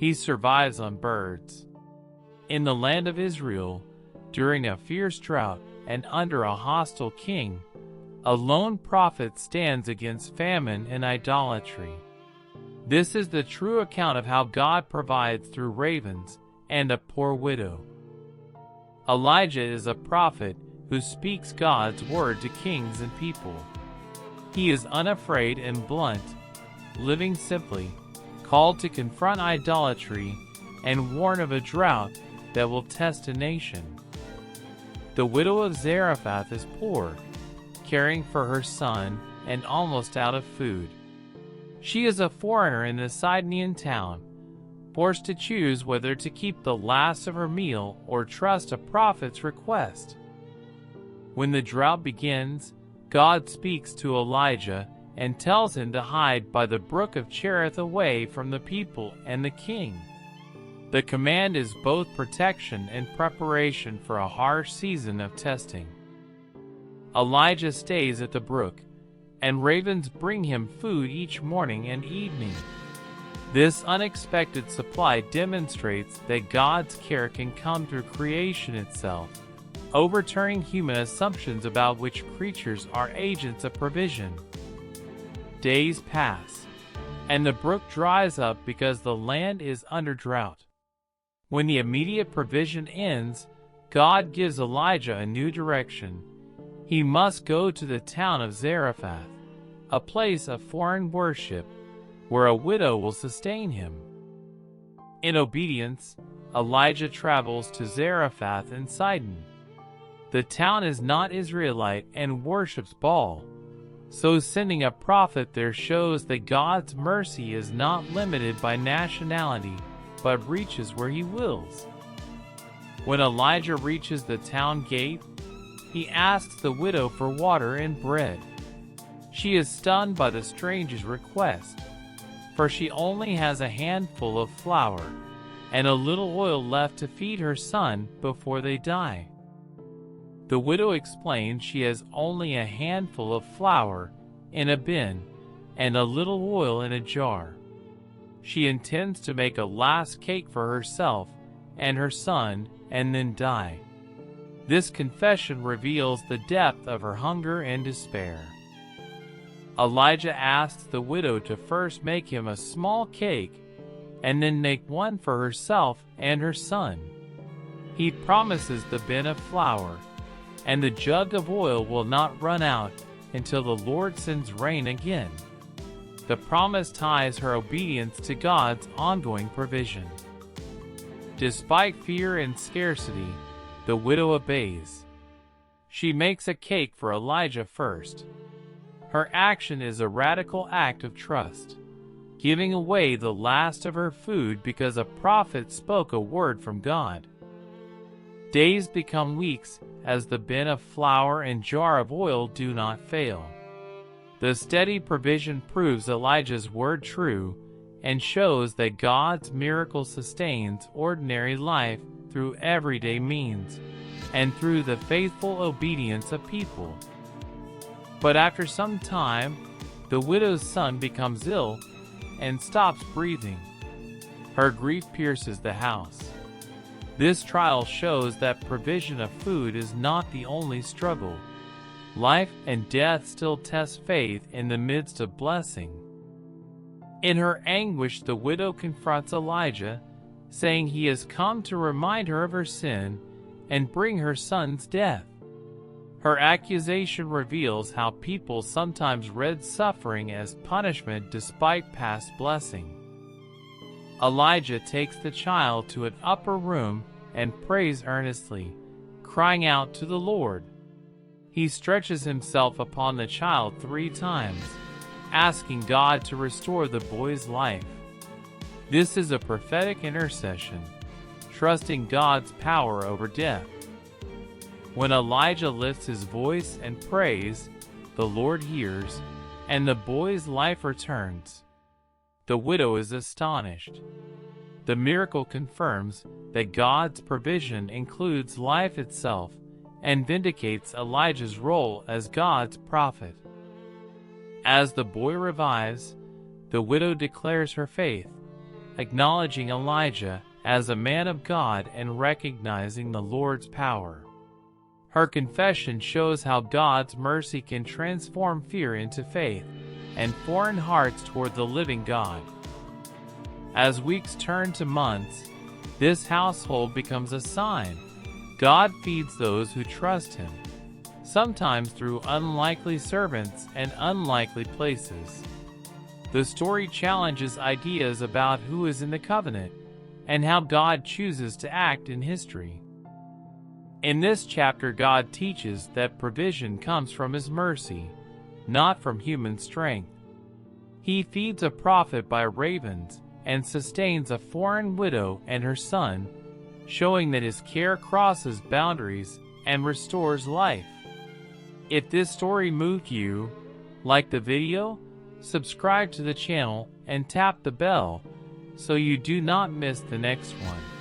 He survives on birds. In the land of Israel, during a fierce drought and under a hostile king, a lone prophet stands against famine and idolatry. This is the true account of how God provides through ravens and a poor widow. Elijah is a prophet who speaks God's word to kings and people. He is unafraid and blunt, living simply, called to confront idolatry and warn of a drought that will test a nation. The widow of Zarephath is poor, caring for her son and almost out of food. She is a foreigner in the Sidonian town, forced to choose whether to keep the last of her meal or trust a prophet's request. When the drought begins, God speaks to Elijah and tells him to hide by the brook of Cherith away from the people and the king. The command is both protection and preparation for a harsh season of testing. Elijah stays at the brook, and ravens bring him food each morning and evening. This unexpected supply demonstrates that God's care can come through creation itself, overturning human assumptions about which creatures are agents of provision. Days pass, and the brook dries up because the land is under drought. When the immediate provision ends, God gives Elijah a new direction. He must go to the town of Zarephath, a place of foreign worship, where a widow will sustain him. In obedience, Elijah travels to Zarephath in Sidon. The town is not Israelite and worships Baal, so sending a prophet there shows that God's mercy is not limited by nationality, but reaches where he wills. When Elijah reaches the town gate, he asks the widow for water and bread. She is stunned by the stranger's request, for she only has a handful of flour and a little oil left to feed her son before they die. The widow explains she has only a handful of flour in a bin and a little oil in a jar. She intends to make a last cake for herself and her son and then die. This confession reveals the depth of her hunger and despair. Elijah asks the widow to first make him a small cake and then make one for herself and her son. He promises the bin of flour, and the jug of oil will not run out until the Lord sends rain again. The promise ties her obedience to God's ongoing provision. Despite fear and scarcity, the widow obeys. She makes a cake for Elijah first. Her action is a radical act of trust, giving away the last of her food because a prophet spoke a word from God. Days become weeks as the bin of flour and jar of oil do not fail. The steady provision proves Elijah's word true and shows that God's miracle sustains ordinary life through everyday means and through the faithful obedience of people. But after some time, the widow's son becomes ill and stops breathing. Her grief pierces the house. This trial shows that provision of food is not the only struggle. Life and death still test faith in the midst of blessing. In her anguish, the widow confronts Elijah, saying he has come to remind her of her sin and bring her son's death. Her accusation reveals how people sometimes read suffering as punishment despite past blessing. Elijah takes the child to an upper room and prays earnestly, crying out to the Lord. He stretches himself upon the child 3 times, asking God to restore the boy's life. This is a prophetic intercession, trusting God's power over death. When Elijah lifts his voice and prays, the Lord hears, and the boy's life returns. The widow is astonished. The miracle confirms that God's provision includes life itself and vindicates Elijah's role as God's prophet. As the boy revives, the widow declares her faith, acknowledging Elijah as a man of God and recognizing the Lord's power. Her confession shows how God's mercy can transform fear into faith and foreign hearts toward the living God. As weeks turn to months, this household becomes a sign. God feeds those who trust Him, sometimes through unlikely servants and unlikely places. The story challenges ideas about who is in the covenant and how God chooses to act in history. In this chapter, God teaches that provision comes from His mercy, not from human strength. He feeds a prophet by ravens and sustains a foreign widow and her son, showing that His care crosses boundaries and restores life. If this story moved you, like the video, subscribe to the channel, and tap the bell so you do not miss the next one.